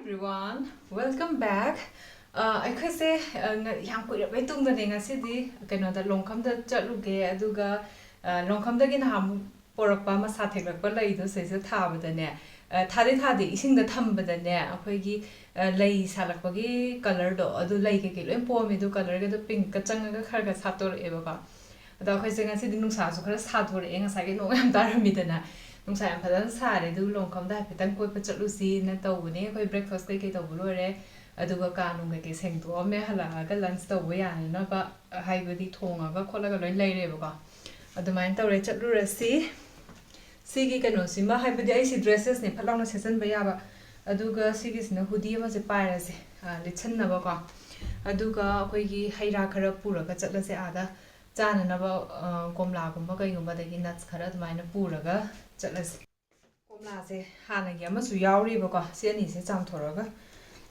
everyone, welcome back. I could say yang put up tung the thing as the longkhum the chatluge aduga longkhum the gin ham porapa sathek lakpa do says a tab the ne thadi ising the thumb the ne akoigi lay salakpagi color do adu like a kilo poem do color the pink kachanga karga sator evoka. The question as the nusa so satur in a second no am daramidana. Nung sa padan sare du longkhum da pitan koi pachatlu si na tawune koi breakfast kai tawlore aduga kanung kai sengto me hala ga lunch taw ya na ba haibadi thonga ga kholaga loi leire ba adumain tawre chatlu rasi sigi kano sima haibadi ai si dresses ne phalong na season ba ya ba aduga sigi sina hoodie ma se paira se lichan na ba ko aduga koi gi haira khara pura ga chatla se ada chana na ba komla gumba kai gumba da gi nuts khara adumaina pura ga Let's say Hannah Yamasu Yauri Boka, Siani, Sam Toraga.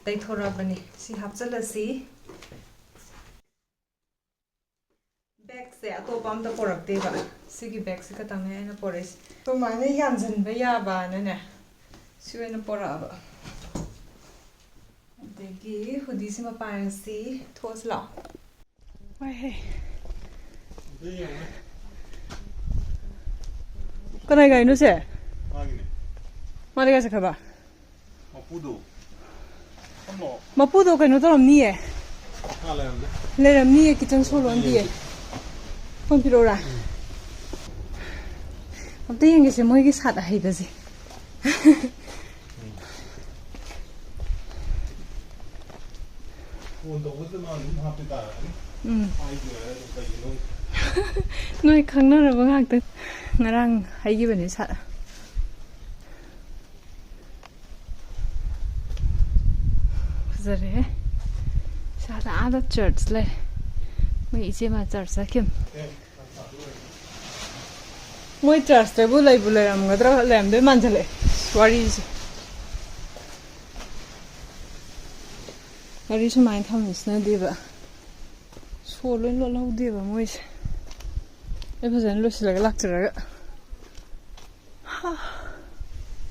They tore up and see Hapsala see. Bags there, go bump the pork deva. Siggy bags, Katanga and a porris. So my Jansen, Bayaba, Nana. Sue and a poraba. They give who decima piracy, towards law. Why, hey. Con này gầy nó sẽ mà đây cái gì cả mà pu đồ cái nó làm gì ấy làm gì cái chân số làm gì ấy không biết đâu ra hôm nay cái gì mới cái sạt hay đó gì nói khăng nó là vẫn hàng từ ngarang hay gì vậy nè sao giờ đấy sao đã ada churchเลยmấy chị mà church sao kim mỗi church đấy bule làm cái đó làm để mang chale sorry sorry số mai tham mình nói đi vậy số lên lâu đi vậy mỗi If it's endless like a lecture.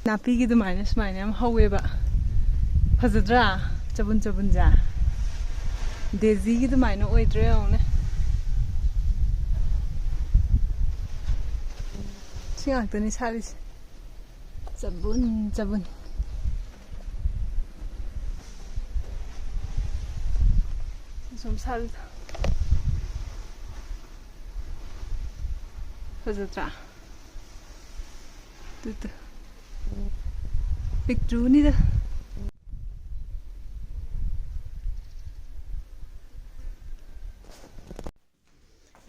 Nappy get the minus my name, however. Hazadra, Chabunja. Daisy the minor way drown. See, Anthony Harris. Zabun. Some salad. Hazatra. Big Drew neither.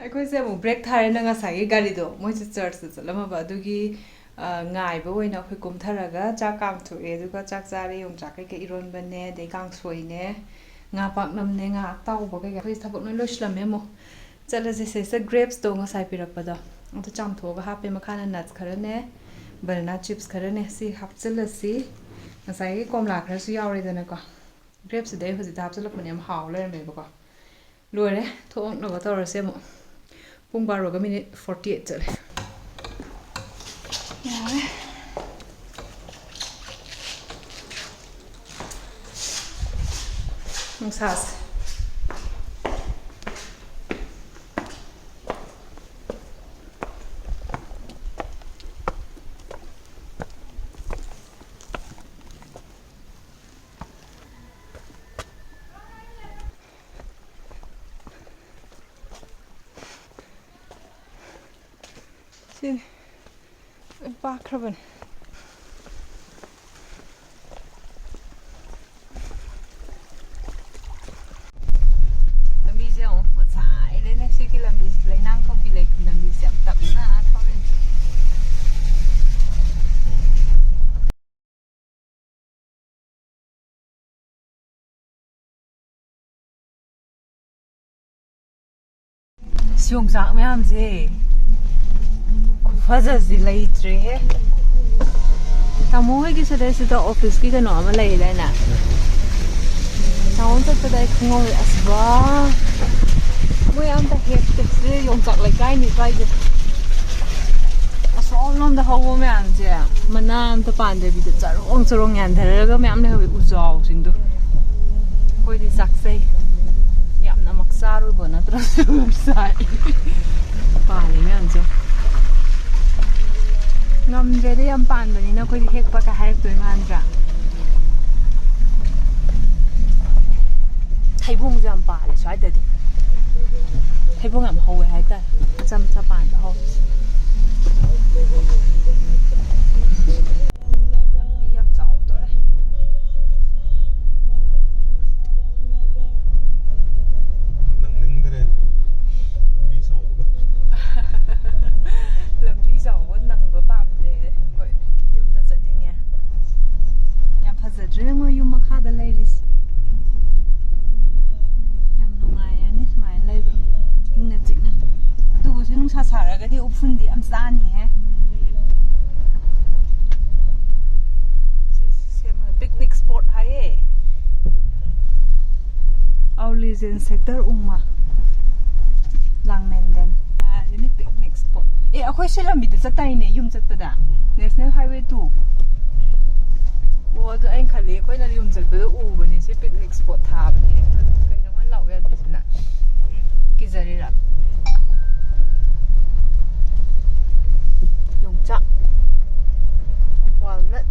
I could say break tire and a sagi garido, most church is a lama badugi, ngai, but when we come taraga, jackam to educa jackzari, jacket iron bene, they gang swine, ngapak nam nenga, tau boga, please have no lushla memo. Tell us this is grapes don't a saipirapada. The jump to over happy macana nuts carone, banana chips carone, see hapsilasi, as I come like her, so you already than a go. Grapes a day was it absolutely howler and maybe go. Lure, to no what or semo. Pumbaroga minute 48. Yeah. Sass. See, back ribbon. Làm gì không? Mà xài đến này xí cái làm gì lấy năng không bị lấy làm gì sẽ tập ra thôi. Siung sang mấy ham gì? Fazla zilaytre hai. Tamu hai ki sadai se to office ki ka normal lai lai na. Taun tak sadai khungoi asba. Moi am ta hectic se yong chak lai kai ni kai je. ꯁꯣꯝꯂꯣꯝꯗ ꯍꯧꯕ ꯃꯌꯥꯝꯁꯦ ꯃꯅꯥ ꯑꯝꯇ ꯄꯥꯟꯗꯕꯤꯗ ꯆꯔꯣꯡ ꯆꯔꯣꯡ ꯌꯥꯟꯊꯔꯒ ꯃꯌꯥꯝ ꯂꯩꯍꯧꯋꯤ ꯎꯖꯥꯎꯁꯤꯡꯗꯣ ꯑꯩꯈꯣꯏꯗꯤ ꯆꯥꯛꯆꯩ ꯌꯥꯝꯅ ꯃꯛꯆꯥꯔꯣꯏꯕ ꯅꯠꯇ꯭ꯔꯁꯨ ꯆꯥꯏ ꯄꯥꯜꯂꯤ ꯃꯌꯥꯝꯁꯦ ꯉꯝꯗ꯭ꯔꯦꯗ ꯌꯥꯝ ꯄꯥꯟꯕꯅꯤꯅ ꯑꯩꯈꯣꯏꯗꯤ ꯍꯦꯛꯄꯒ ꯍꯥꯏꯔꯛꯇꯣꯏ ꯃꯥꯟꯗ꯭ꯔꯥ ꯊꯩꯕꯣꯡꯁꯨ ꯌꯥꯝ ꯄꯥꯜꯂꯦ ꯁ꯭ꯋꯥꯏꯗꯗꯤ ꯊꯩꯕꯣꯡ ꯌꯥꯝ ꯍꯧꯋꯦ ꯍꯥꯏꯇꯥꯔꯦ ꯃꯆꯥ ꯃꯆꯥ ꯄꯥꯟꯕ ꯍꯧꯋꯦ ꯂꯝꯕꯤ ꯌꯥꯝ ꯆꯥꯎꯗꯣꯔꯦ ꯅꯪꯅꯤꯡꯗ꯭ꯔꯦ ꯂꯝꯕꯤ ꯆꯥꯎꯕꯒ ꯂꯝꯕꯤ ꯆꯥꯎꯕ ꯅꯪꯕ ꯄꯥꯝꯗ꯭ꯔꯦ ꯑꯩꯈꯣꯏ ꯌꯨꯝꯗ ꯆꯠꯅꯤꯡꯉꯦ ꯌꯥꯝ ꯐꯖꯗ꯭ꯔꯦ ꯃꯣꯏ ꯌꯨꯝ ꯃꯈꯥꯗ ꯂꯩꯔꯤꯁꯦ ꯌꯥꯝ ꯅꯨꯡꯉꯥꯏꯔꯅꯤ ꯁꯨꯃꯥꯏꯅ ꯂꯩꯕ ꯏꯪꯅ ꯆꯤꯛꯅ ꯑꯗꯨꯕꯨꯁꯨ ꯅꯨꯡꯁꯥ ꯁꯥꯔꯒꯗꯤ ꯎꯐꯨꯟꯗꯤ ꯌꯥꯝ ꯆꯥꯅꯤꯍꯦ पिकनिक स्पॉट है ये औलीजेन सेक्टर उमा लांगमेंदन ini पिकनिक स्पॉट ए अखोई से लंबी द चताइने युम चतपदा नेशनल हाईवे 2 वो अदु अइन खले अखोइना युम चतपदा उबने से पिकनिक स्पॉट थाबने कइनो मन लावे अदुसिना किजरीरा 용자 walnut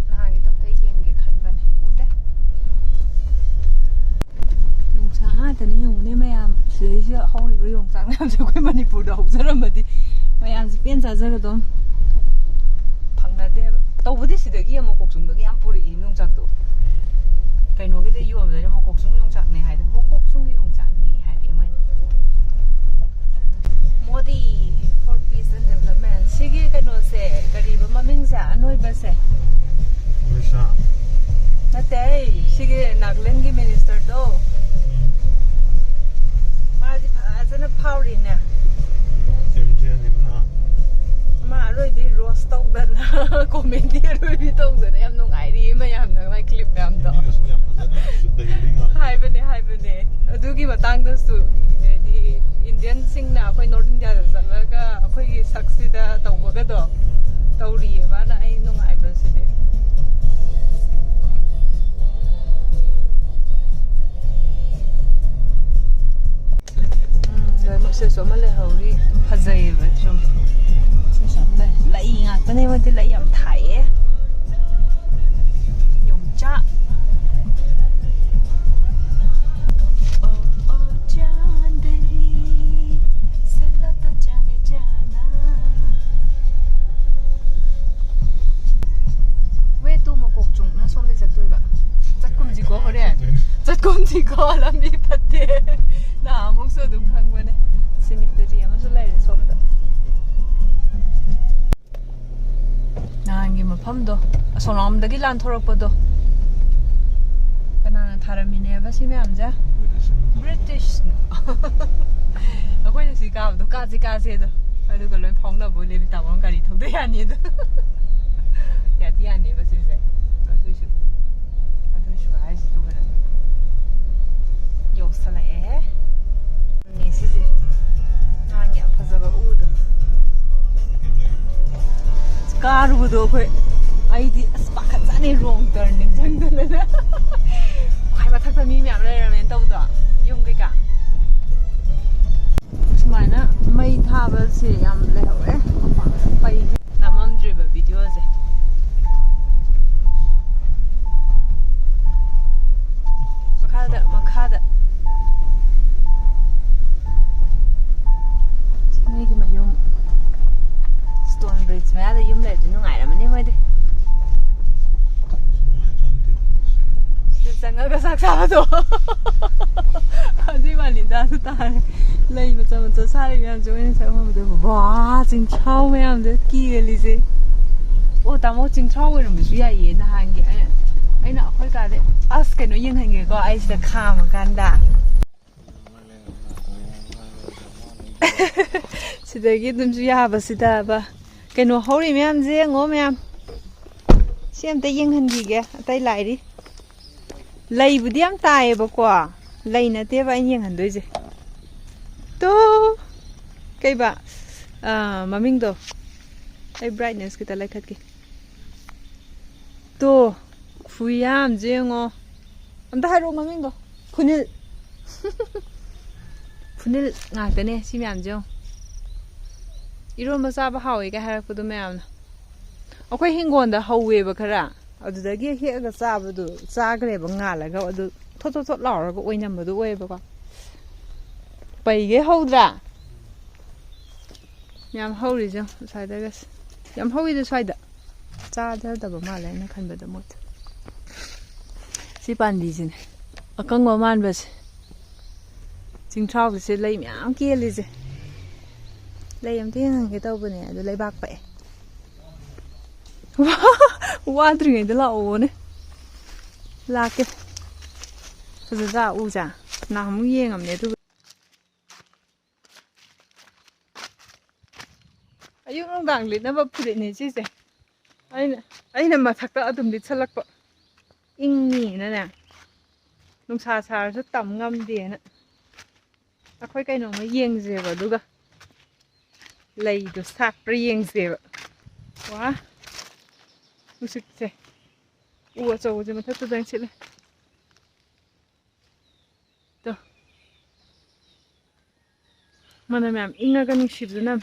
나하기 좀 더 이행게 간반에 우대 용자 하더니 용네 매암 시시 허리고 용자 남자 그 머니푸르 없어라마디 매암 변자저가 좀 방나데 또부디 시더기 뭐 곡중덕이 안 뿌리 이 용자도 그노기데 유업들 뭐 곡중 용자네 하이데 뭐 곡중기 용자니 하이데 뭐 Modi for peace and development सिगी कनोसे करीब ममिंगसे अनोइबसे विशा नते सिगी नागालैंड की मिनिस्टर तो माजी फाजन फाउरिने सेमजेन निमना मा रोइबी रोस्ट तौदना कमेंटी रोइबी तौदना याम नुंगाइरी मयामना माइ क्लिप मयामदो हाइबने अदुगी मतांगदसु इंडियन सिंगना अखोई नॉर्थ इंडिया दा चलगा अखोई सक्सिदा तौबगदो तौरियेबा ना आई नुंगाइबसिदे से सोमले हौरी फजैबा जुम सोमले लाई ngakane mati lai yam thaiye yongcha ꯆꯠꯀꯨꯝꯖꯤꯀꯣ ꯍꯣꯔꯦꯟ ꯆꯠꯀꯨꯝꯖꯤꯀꯣ ꯂꯝꯕꯤ ꯐꯠꯇꯦ ꯅꯍꯥꯟꯃꯨꯛꯁꯨ ꯑꯗꯨꯝ ꯈꯪꯕꯅꯦ ꯁꯤꯃꯤꯇꯔꯤ ꯑꯃꯁꯨ ꯂꯩꯔꯦ ꯁꯣꯝꯗ ꯅꯍꯥꯟꯒꯤ ꯃꯐꯝꯗꯣ ꯑꯁꯣꯝꯂꯣꯝꯗꯒꯤ ꯂꯥꯟꯊꯣꯔꯛꯄꯗꯣ ꯀꯅꯥꯅ ꯊꯥꯔꯝꯃꯤꯅꯦꯕ ꯁꯤ ꯃꯌꯥꯝꯁꯦ ꯕ꯭ꯔꯤꯇꯤꯁꯅ ꯑꯩꯈꯣꯏꯅ ꯁꯤ ꯀꯥꯕꯗꯣ ꯀꯥꯁꯦꯗꯣ ꯑꯗꯨꯒ ꯂꯣꯏ ꯐꯥꯎꯅꯕ ꯂꯦꯕꯤ ꯇꯥꯃꯣ ꯒꯥꯔꯤ ꯊꯧꯗ ꯌꯥꯅꯤ ꯑꯗꯣ ꯌꯥꯗꯤ ꯌꯥꯅꯦꯕ ꯁꯤꯁꯦ ꯑꯗꯨꯏꯁꯨ 하이스도 그래. 요살에 니 시지 나니 아파서가 우도 스카르부도 거의 아이디 스파카짜니 롱 터닝 장도는 과이 마탁다 미미 안 레라면 떠보다 용기가 수마이나 메이 타버시 얌 레호에 파이 남amdriba 비디오제 makada sini ma yum stone bridge ma ada yum le nu ngai ramani moi de sanga ga sak sa do adi mani da su ta lei ma cha sari myam join sa ma de wa jing chao myam de ki ge li se o ta mo jing chao we rum su ya ye na han ge aina khoi ka de as keno yeng hange ko ai sa kham ganda sidagi dum ju ya ba sida ba keno hori myam je ngo myam sem ta yeng han gi ge atai lai ri lai bu diam tai ba ko lai na te ba yeng han doi je to kai ba Mamingdo. Ay brightness kita like hatki. To fuyam jengo. Amda haro mamingdo. Funil. Funil ngakane si myam jeng. Iromba chaba hawi ka harakpudu mayamna. Akwai hingonda hawweba khara. Adudagi hega chabadu chagreba ngalaga adu thot thot lauraga oinambadu oiba ko. Paige hawdra. Yam hawri jeng saida gas. Yam hawi de saida. Cha da ba mala na khanbada mot. Si pandi jin. Akangwa man bas. Chingthau se lai myam keli je. Lai am tiang ke tau bane adu lai bak pa. Wadring de la o ne. La ke. Fa za u ja. Na mu yeng am ne tu. Ayung ang dang lit na ba pulit ni si se. Aina mathakta adum lit salak pa. Ingi na na. Nung sa sa tam ngam de na. Akoy kay no ma yeng je ba duga. Lay do sak pri yeng je ba. Wa. Musik se. Uwa cho je ma thatu dang chile. To. Mana mam inga ka ning shib na.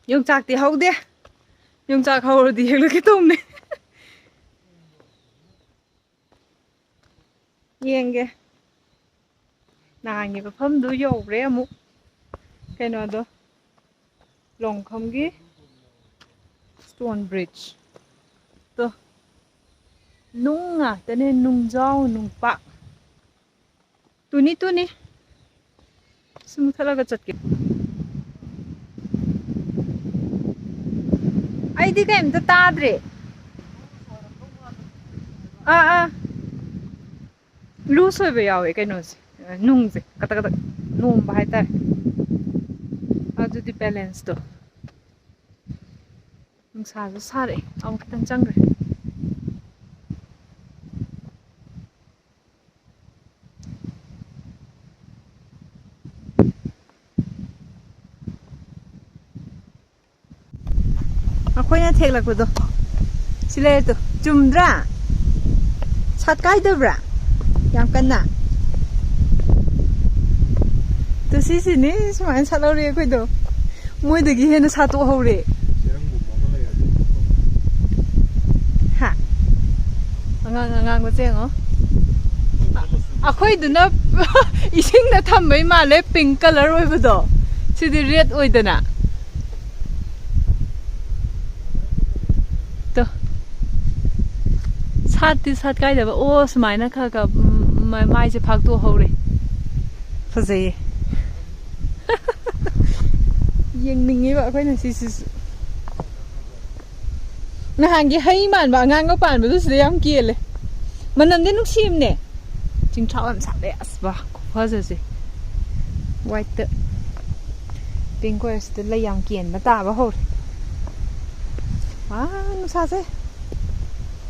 Yung chak ti hau de. Yung chak hau di hek ki tum ne. Yeng ge. Nang ge pham du yo re amu. Cái nó đó longkhum gi stone bridge. To. Nung à, tên nên nung rau nung pa. Tuni. Sumu thalaga chatke. Ai di kai mta tadre. Lu soi be yawe kai no nung je kata num ba hai tar. Adu di balance to. Nung sa ju sare am kitang changre. Akoy na thek lakbo do. Sile to chumdra. Chat kai dobra. Yam kanna. To si ni suman salori akoy do. Moi dagi hena sato hore. Ha. Angang ko cheng oh. Akoy do na ising na thambay male pink color oi ba do. Sidi red oi dana. Sat kai da ba o smai na kha ka mai je phak to ho re phazai yeng ning ngi ba khoi na si na hang gi hai man ba ngang ko pan ba du se yam ki le manam de nuk sim ne ching thau am sa le as ba phazai se white pink ko este le yam kien ba ta ba ho wa nu sa se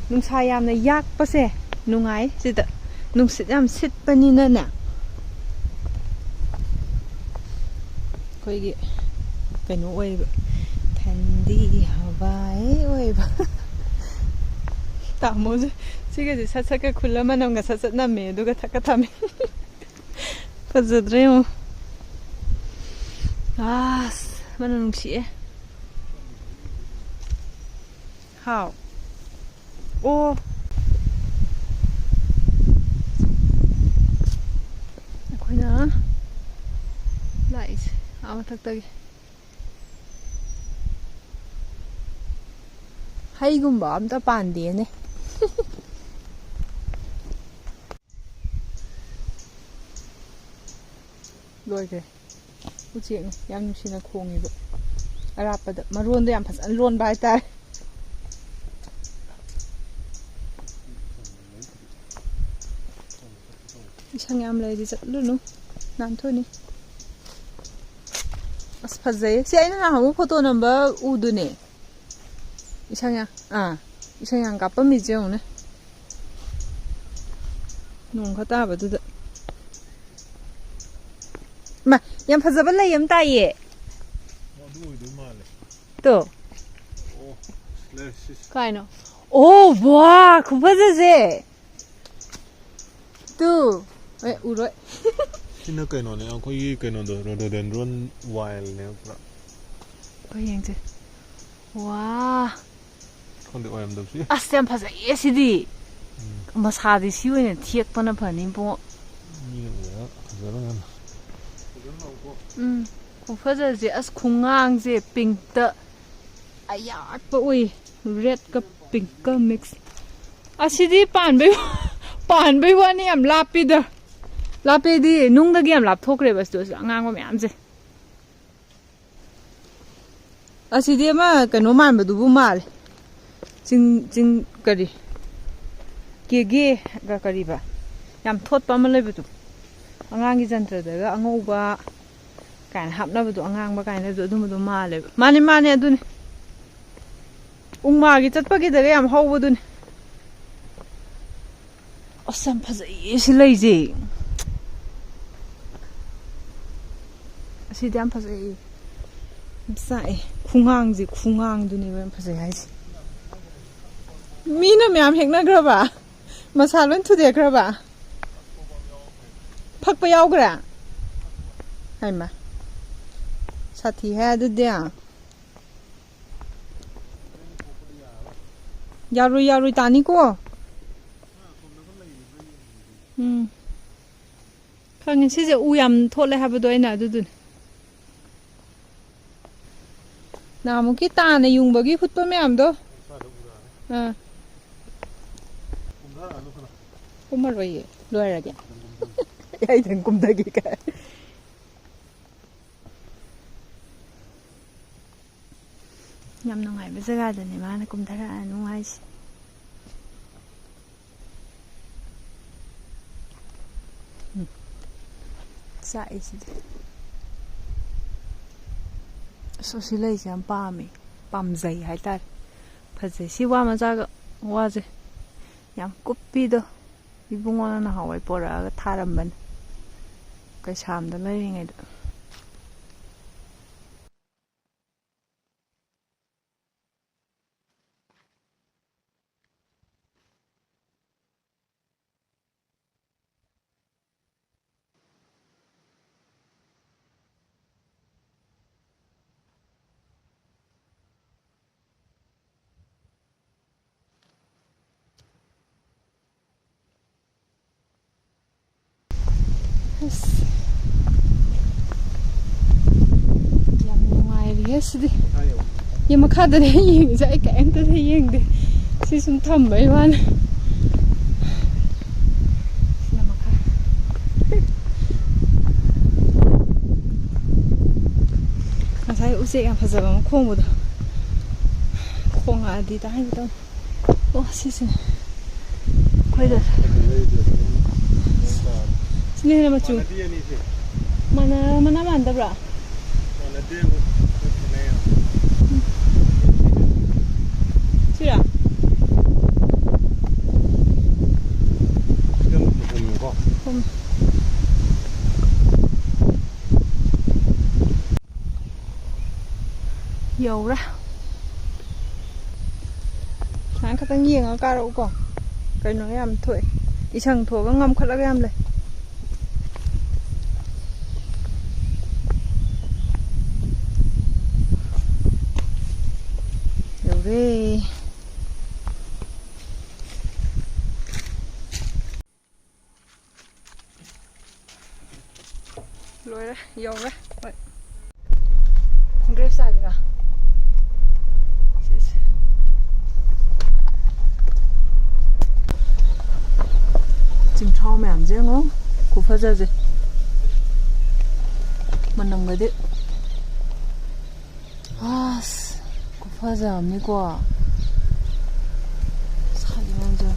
nung sa yam na yak pa se nungay sida nung sit yam sit pa ni na na koy gi kaino oi ba thandi hawai oi ba ta mo je sige je sa ka khula manam ga sa na me du ga thaka thame fazadre mo manam si how oh akoy na light aw tagtag hay gumba am ta pandi ne loi ke uchi yam nusina khongi ba arapa da maron da yam phasan lon bai tai Isang yam lay di sa luno. Nanto ni. As phazai. Si ai na hamu photo number udu ne. Isang ya. Isang yang kappa mi jong ne. Nung khata ba du da. Ma ꯌꯥꯝ ꯐꯖꯕ ꯂꯩ ꯑꯃ ꯇꯥꯏꯌꯦ ꯑꯗꯨ ꯑꯣꯏꯗꯣꯏ ꯃꯥꯜꯂꯦ ꯇꯣ ꯑꯣ ꯂꯩ ꯀꯥꯏꯅꯣ ꯑꯣ ꯋꯥ ꯈꯨꯐꯖꯁꯦ ꯇꯨ ꯑꯦ ꯎꯔꯣꯏ ꯁꯤꯅ ꯀꯩꯅꯣꯅꯦ ꯑꯩꯈꯣꯏꯒꯤ ꯀꯩꯅꯣꯗꯣ ꯔꯣꯗꯣꯗꯦꯟꯗ꯭ꯔꯣꯟ ꯋꯥꯏꯜꯅꯦ ꯄꯨꯔꯥ ꯑꯩꯈꯣꯏ ꯌꯦꯡꯁꯦ ꯋꯥ ꯈꯪꯗꯦ ꯑꯣꯏꯔꯝꯗꯕꯁꯨ ꯌꯥꯏ ꯑꯁ ꯌꯥꯝ ꯐꯖꯩꯌꯦ ꯁꯤꯗꯤ ꯃꯁꯥꯗꯤ ꯁꯤ ꯑꯣꯏꯅ ꯊꯦꯛꯄꯅ ꯐꯅꯤ ꯄꯨꯡꯉꯣ ꯃꯤꯅ ꯎꯔꯒ ꯐꯖꯕ ꯌꯥꯝꯅ ꯐꯖꯅ ꯍꯧꯀꯣ ꯈꯨꯐꯖꯁꯦ ꯑꯁ ꯈꯨꯉꯥꯡꯁꯦ ꯄꯤꯡꯛꯇ ꯑꯌꯥꯛꯄ ꯑꯣꯏ ꯔꯦꯗꯀ ꯄꯤꯡꯛꯀ ꯃꯤꯛꯁ ꯑꯁꯤꯗꯤ ꯄꯥꯟꯕꯩ ꯋꯥꯅꯤ ꯌꯥꯝ ꯂꯥꯞꯄꯤꯗ ꯂꯥꯞꯄꯦꯗꯤ ꯅꯨꯡꯗꯒꯤ ꯌꯥꯝ ꯂꯥꯞꯊꯣꯛꯈ꯭ꯔꯦꯕ ꯁꯤꯗꯁꯨ ꯑꯉꯥꯡꯕ ꯃꯌꯥꯝꯁꯦ ꯑꯁꯤꯗꯤ ꯑꯃ ꯀꯩꯅꯣ ꯃꯥꯟꯕꯗꯨꯕꯨ ꯃꯥꯜꯂꯦ ꯆꯤꯡ ꯀꯔꯤ ꯀꯦꯒꯦꯒ ꯀꯔꯤꯕ ꯌꯥꯝ ꯊꯣꯠꯄ ꯑꯃ ꯂꯩꯕꯗꯣ ꯑꯉꯥꯡꯒꯤ ꯖꯟꯇ꯭ꯔꯗꯒ ꯑꯉꯧꯕ ꯀꯥꯏꯅ ꯍꯥꯞꯅꯕꯗꯣ ꯑꯉꯥꯡꯕ ꯀꯥꯏꯅ ꯂꯩꯕꯗꯣ ꯑꯗꯨꯝꯕꯗꯣ ꯃꯥꯜꯂꯦꯕ ꯃꯥꯅꯦ ꯑꯗꯨꯅꯤ ꯎꯃꯥꯒꯤ ꯆꯠꯄꯒꯤꯗꯒ ꯌꯥꯝ ꯍꯧꯕꯗꯨꯅꯤ ꯑꯁ ꯌꯥꯝ ꯐꯖꯩꯌꯦ ꯁꯤ ꯂꯩꯁꯦ ꯑꯁꯤꯗꯤ ꯌꯥꯝ ꯐꯖꯩꯌꯦ ꯌꯥꯝ ꯆꯥꯛꯑꯦ ꯈꯨꯉꯥꯡꯗꯨꯅꯦꯕ ꯌꯥꯝ ꯐꯖꯩ ꯍꯥꯏꯁꯦ ꯃꯤꯅ ꯃꯌꯥꯝ ꯍꯦꯛꯅꯈ꯭ꯔꯕ ꯃꯁꯥ ꯂꯣꯏ ꯊꯨꯗꯦꯛꯈ꯭ꯔꯕ ꯐꯛꯄ ꯌꯥꯎꯈ꯭ꯔꯦ ꯍꯥꯏꯃ ꯁꯥꯊꯤ ꯍꯥꯏ ꯑꯗꯨꯗꯤ ꯌꯥꯔꯣꯏ ꯇꯥꯅꯤꯀꯣ ꯈꯪꯉꯦ ꯁꯤꯁꯦ ꯎ ꯌꯥꯝ ꯊꯣꯠꯂꯦ ꯍꯥꯏꯕꯗꯣ ꯑꯩꯅ ꯑꯗꯨꯗꯨꯅꯤ ꯅꯍꯥꯟꯃꯨꯛꯀꯤ ꯇꯥꯅ ꯌꯨꯡꯕꯒꯤ ꯍꯨꯠꯄ ꯃꯌꯥꯝꯗꯣ ꯀꯨꯝꯃꯔꯣꯏꯌꯦ ꯂꯣꯏꯔꯒꯦ ꯑꯩꯗꯪ ꯀꯨꯝꯊꯒꯦ ꯀꯥꯏ ꯌꯥꯝ ꯅꯨꯡꯉꯥꯏꯕ ꯖꯒꯥꯗꯅꯦ ꯃꯥꯅ ꯀꯨꯝꯊꯔꯛꯑꯅꯨ ꯍꯥꯏꯁꯦ ꯆꯥꯛꯏ ꯁꯤꯗꯤ ꯑꯁ ꯁꯤ ꯂꯩꯁꯦ ꯌꯥꯝ ꯄꯥꯝꯖꯩ ꯍꯥꯏꯇꯥꯔꯦ ꯐꯖꯩ ꯁꯤ ꯋꯥ ꯃꯆꯥꯒ ꯋꯥꯁꯦ ꯌꯥꯝ ꯀꯨꯞꯄꯤꯗꯣ ꯏꯕꯨꯡꯉꯣꯅ ꯅꯍꯥꯟꯋꯥꯏ ꯄꯣꯔꯛꯑꯒ ꯊꯥꯔꯝꯕꯅꯤ ꯀꯩꯁꯥꯝꯗ ꯂꯩꯔꯤꯉꯩꯗ ꯑꯁ ꯌꯥꯝ ꯅꯨꯡꯉꯥꯏꯔꯤꯍꯦ ꯁꯤꯗꯤ ꯃꯈꯥꯗꯅꯦ ꯌꯦꯡꯉꯤꯁꯦ ꯑꯩ ꯀꯩꯝꯇꯗ ꯌꯦꯡꯗꯦ ꯁꯤ ꯁꯨꯝ ꯊꯝꯕꯩ ꯋꯥꯅꯤ ꯁꯤꯅ ꯃꯈꯥ ꯉꯁꯥꯏ ꯎꯆꯦꯛ ꯌꯥꯝ ꯐꯖꯕ ꯑꯃ ꯈꯣꯡꯕꯗꯣ ꯈꯣꯡꯉꯛꯑꯗꯤ ꯇꯥꯍꯟꯒꯦ ꯇꯧꯅꯤ ꯁꯤꯁꯤꯅꯦ ꯑꯩꯈꯣꯏꯗ ꯁꯤꯅ ꯍꯦꯟꯅ ꯃꯆꯨ ꯃꯅꯥ ꯃꯥꯟꯗꯕ꯭ꯔꯥ ꯁꯤꯔꯥ ꯌꯧꯔꯦ ꯁꯨꯃꯥꯏꯅ ꯈꯛꯇꯪ ꯌꯦꯡꯉꯒ ꯀꯥꯔꯛꯎꯀꯣ ꯀꯩꯅꯣ ꯌꯥꯝ ꯊꯣꯛꯑꯦ ꯏꯁꯪ ꯊꯣꯛꯑꯒ ꯉꯝꯈꯠꯂꯒ ꯌꯥꯝ ꯂꯩ ꯌꯧꯔꯦ ꯂꯣꯏꯔꯦ ꯌꯧꯔꯦ ꯍꯣꯏ ꯒ꯭ꯔꯦꯞ ꯆꯥꯒꯦꯔꯥ ꯆꯤꯡꯊ꯭ꯔꯥꯎ ꯃꯌꯥꯝꯁꯦ ꯌꯦꯡꯉꯣ ꯈꯨꯐꯖꯁꯦ ꯃꯅꯝꯒꯗꯤ ꯑꯁ ꯈꯨꯐꯖ ꯑꯃꯅꯤꯀꯣ ꯁꯥꯠꯂꯤꯉꯩꯁꯦ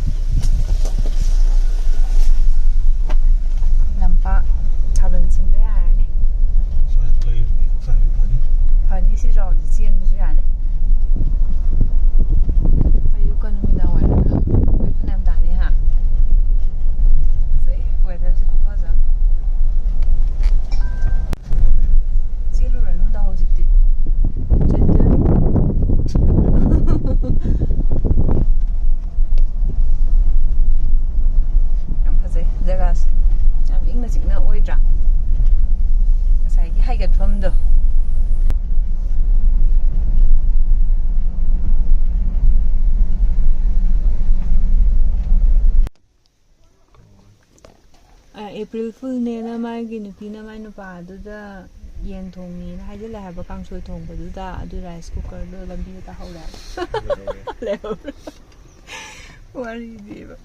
ꯂꯝꯄꯥꯛ ꯊꯥꯕꯜ ꯆꯤꯡꯕ ꯌꯥꯔꯅꯤ ꯐꯅꯤ ꯁꯤ ꯔꯥꯎꯟꯁꯦ ꯆꯦꯟꯕꯁꯨ ꯌꯥꯅꯤ ꯑꯌꯨꯛꯀ ꯅꯨꯃꯤꯗꯥꯡ ꯋꯥꯏꯔꯝꯒ ꯋꯦꯠ ꯐꯅꯌꯥꯝ ꯇꯥꯅꯤ ꯍꯥ ꯋꯦꯗꯔꯁꯦ ꯈꯨꯐꯖ April Fool nena maigi nupina mai nupa aduda yen thongni na haijala haba kangsoi thongbaduda adu rice cooker do lambi ta hawla level wari diba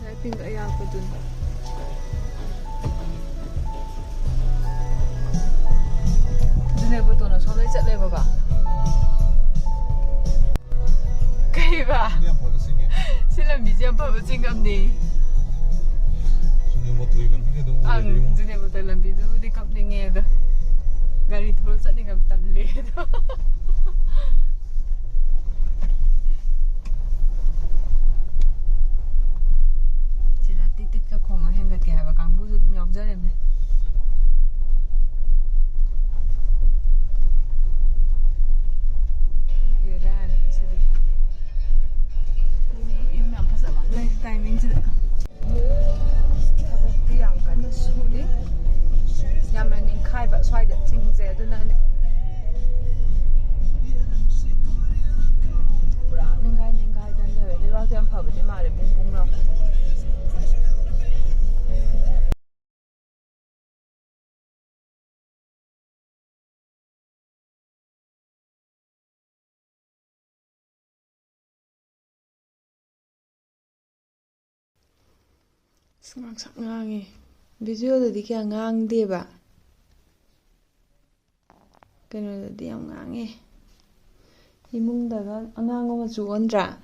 I think aya ko dun dune na solai chatle baba kai ba Niam pa singe. sila mijam pa bachingam ni Sune mo tui lam ni do ang dune mo talam bidu di kap ni nge da gari tol sa ni kap talle da sila titit ka khong henga ke ha kang bu dum yom jare me timing sila thapti yang kan na suri yaman ning khai ba swai da singse du na ne pura ning khai dan le ba tyam pha ba de ma le bung bung lo ngang sak ngange video da di kya ngang de ba kano da di yam ngange imung da ga angang ma chu ondra